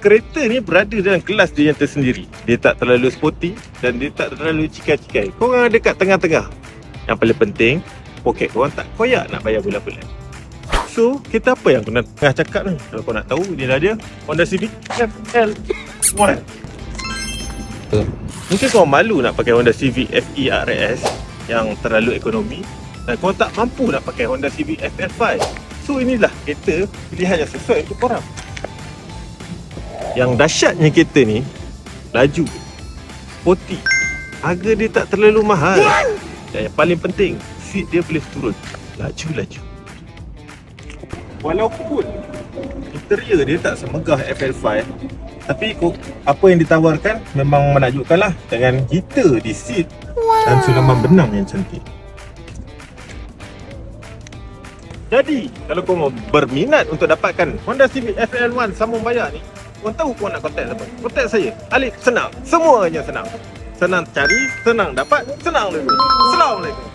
kereta ni berada dalam kelas dia yang tersendiri. Dia tak terlalu sporty dan dia tak terlalu cikai-cikai. Korang ada kat tengah-tengah. Yang paling penting, poket korang tak koyak nak bayar bulan-bulan. So, kita apa yang korang tengah cakap ni? Kalau korang nak tahu, inilah dia Honda Civic FL1. Mungkin korang malu nak pakai Honda Civic FE RS yang terlalu ekonomi, dan korang tak mampu nak pakai Honda Civic FL5. So, inilah kereta pilihan yang sesuai untuk korang. Yang dahsyatnya kereta ni, laju, sporty, harga dia tak terlalu mahal. Dan yang paling penting, seat dia boleh turun laju-laju. Walaupun interior dia tak semegah FL5, tapi apa yang ditawarkan memang menakjubkan lah, dengan heater di seat dan sulaman benang yang cantik. Jadi, kalau korang berminat untuk dapatkan Honda Civic FL1 sambung bayar ni, korang tahu korang nak kontak siapa? Kontak saya, Alif. Senang, semuanya senang. Senang cari, senang dapat, senang dulu. Assalamualaikum.